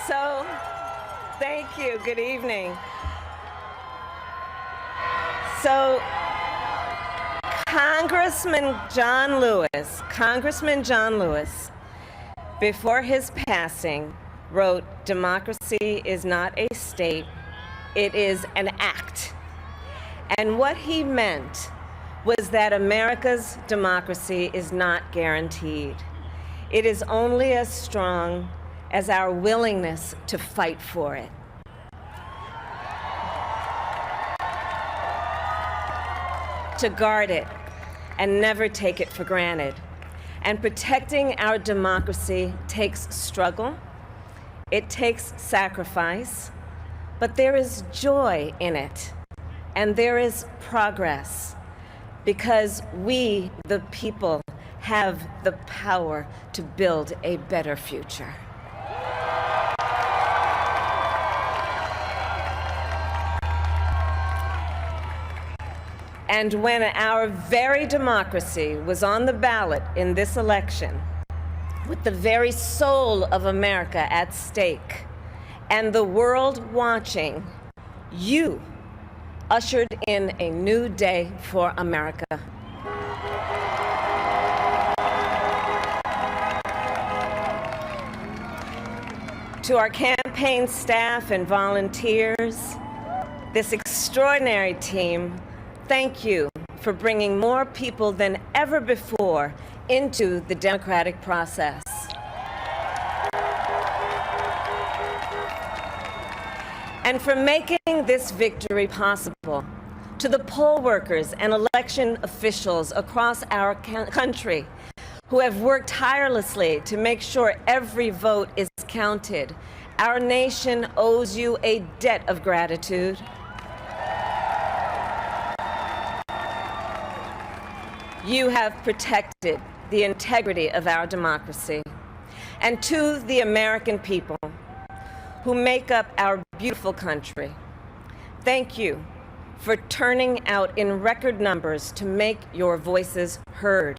So, thank you. Good evening. So, Congressman John Lewis, before his passing, wrote, "Democracy is not a state, it is an act." And what he meant was that America's democracy is not guaranteed. It is only as strong as our willingness to fight for it. To guard it and never take it for granted. And protecting our democracy takes struggle, it takes sacrifice, but there is joy in it, and there is progress, because we, the people, have the power to build a better future. And when our very democracy was on the ballot in this election, with the very soul of America at stake, and the world watching, you ushered in a new day for America. To our campaign staff and volunteers, this extraordinary team, thank you for bringing more people than ever before into the democratic process. And for making this victory possible. To the poll workers and election officials across our country who have worked tirelessly to make sure every vote is counted, our nation owes you a debt of gratitude. You have protected the integrity of our democracy. And to the American people who make up our beautiful country, thank you for turning out in record numbers to make your voices heard.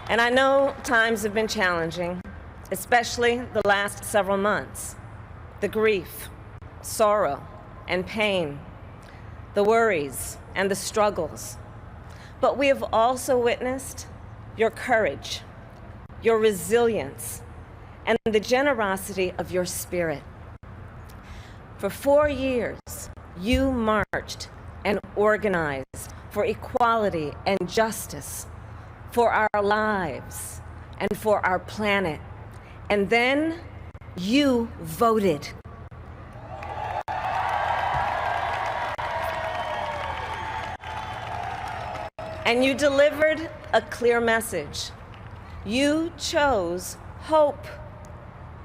And I know times have been challenging, especially the last several months. The grief, sorrow, and pain, the worries and the struggles. But we have also witnessed your courage, your resilience, and the generosity of your spirit. For 4 years, you marched and organized for equality and justice, for our lives and for our planet. And then you voted. And you delivered a clear message. You chose hope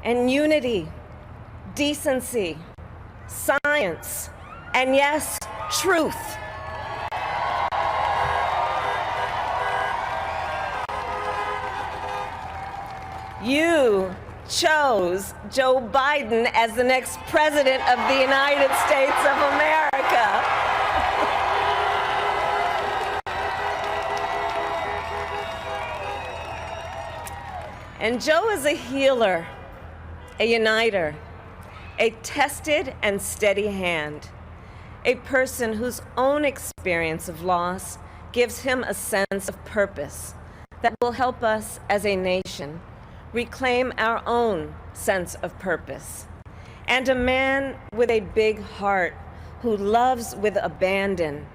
and unity, decency, science, and yes, truth. You chose Joe Biden as the next president of the United States of America. And Joe is a healer, a uniter, a tested and steady hand, a person whose own experience of loss gives him a sense of purpose that will help us as a nation reclaim our own sense of purpose. And a man with a big heart who loves with abandon.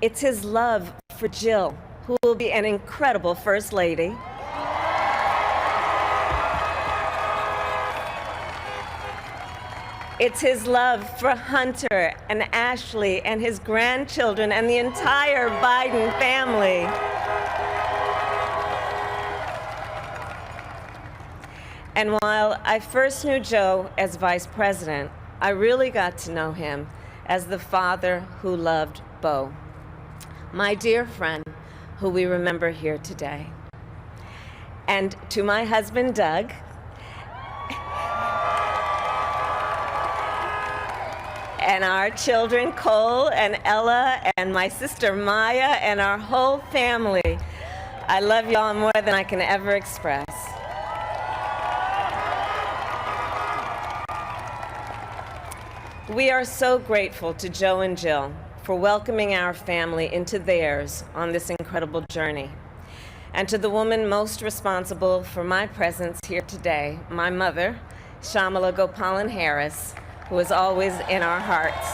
It's his love for Jill, who will be an incredible First Lady. It's his love for Hunter and Ashley and his grandchildren and the entire Biden family. And while I first knew Joe as vice president, I really got to know him as the father who loved Bo, my dear friend who we remember here today. And to my husband, Doug, and our children, Cole and Ella, and my sister Maya, and our whole family, I love y'all more than I can ever express. We are so grateful to Joe and Jill for welcoming our family into theirs on this incredible journey. And to the woman most responsible for my presence here today, my mother, Kamala Harris, who is always in our hearts.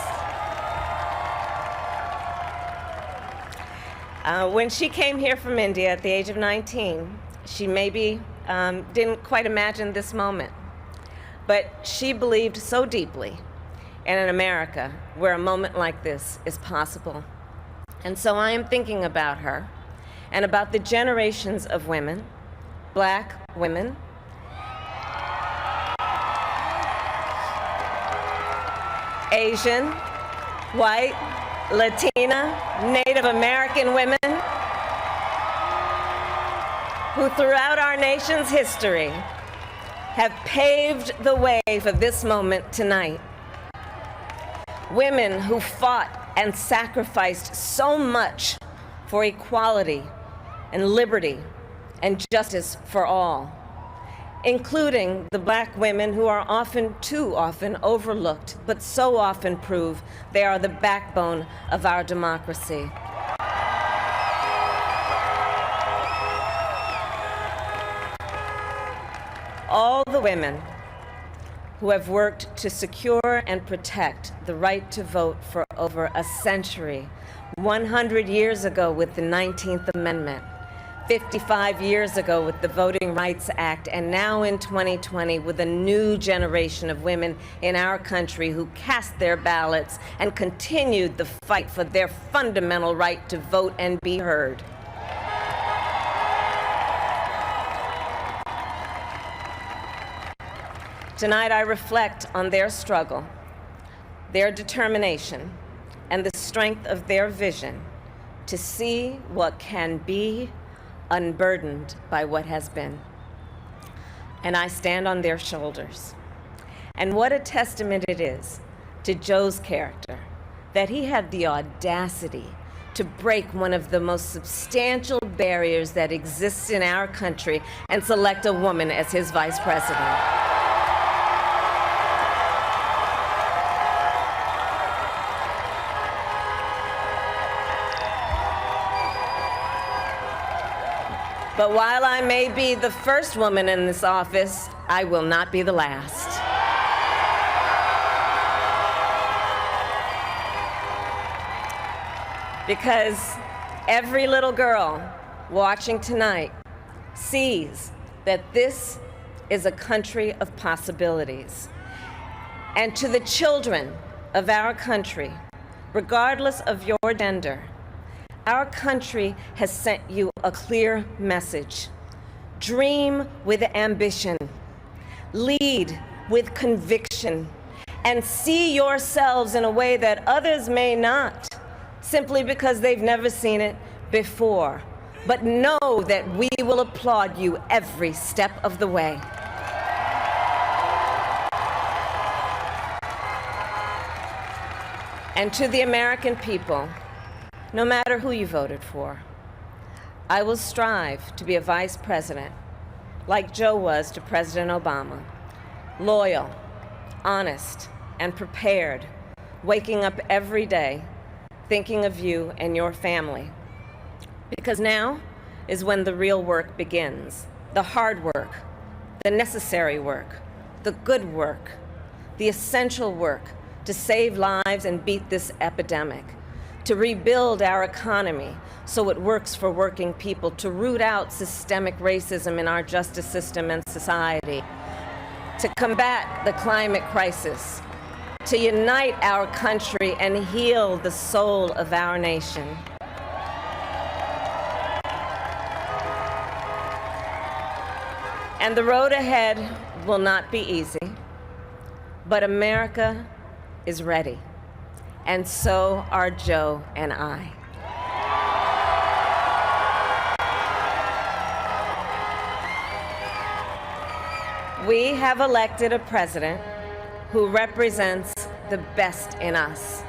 When she came here from India at the age of 19, she maybe didn't quite imagine this moment. But she believed so deeply in an America where a moment like this is possible. And so I am thinking about her and about the generations of women, Black women, Asian, white, Latina, Native American women, who throughout our nation's history have paved the way for this moment tonight. Women who fought and sacrificed so much for equality and liberty and justice for all, including the Black women who are often, too often, overlooked, but so often prove they are the backbone of our democracy. All the women who have worked to secure and protect the right to vote for over a century, 100 years ago with the 19th Amendment, 55 years ago with the Voting Rights Act, and now in 2020 with a new generation of women in our country who cast their ballots and continued the fight for their fundamental right to vote and be heard. Tonight I reflect on their struggle, their determination, and the strength of their vision to see what can be unburdened by what has been. And I stand on their shoulders. And what a testament it is to Joe's character that he had the audacity to break one of the most substantial barriers that exists in our country and select a woman as his vice president. But while I may be the first woman in this office, I will not be the last. Because every little girl watching tonight sees that this is a country of possibilities. And to the children of our country, regardless of your gender, our country has sent you a clear message. Dream with ambition, lead with conviction, and see yourselves in a way that others may not, simply because they've never seen it before. But know that we will applaud you every step of the way. And to the American people, no matter who you voted for, I will strive to be a vice president, like Joe was to President Obama, loyal, honest, and prepared, waking up every day thinking of you and your family. Because now is when the real work begins, the hard work, the necessary work, the good work, the essential work to save lives and beat this epidemic, to rebuild our economy so it works for working people, to root out systemic racism in our justice system and society, to combat the climate crisis, to unite our country and heal the soul of our nation. And the road ahead will not be easy, but America is ready. And so are Joe and I. We have elected a president who represents the best in us,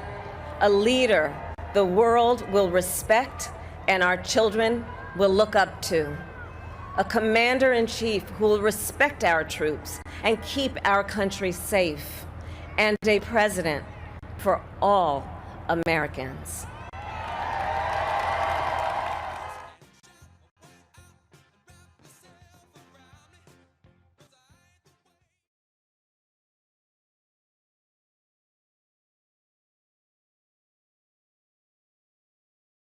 a leader the world will respect and our children will look up to, a commander-in-chief who will respect our troops and keep our country safe, and a president for all Americans.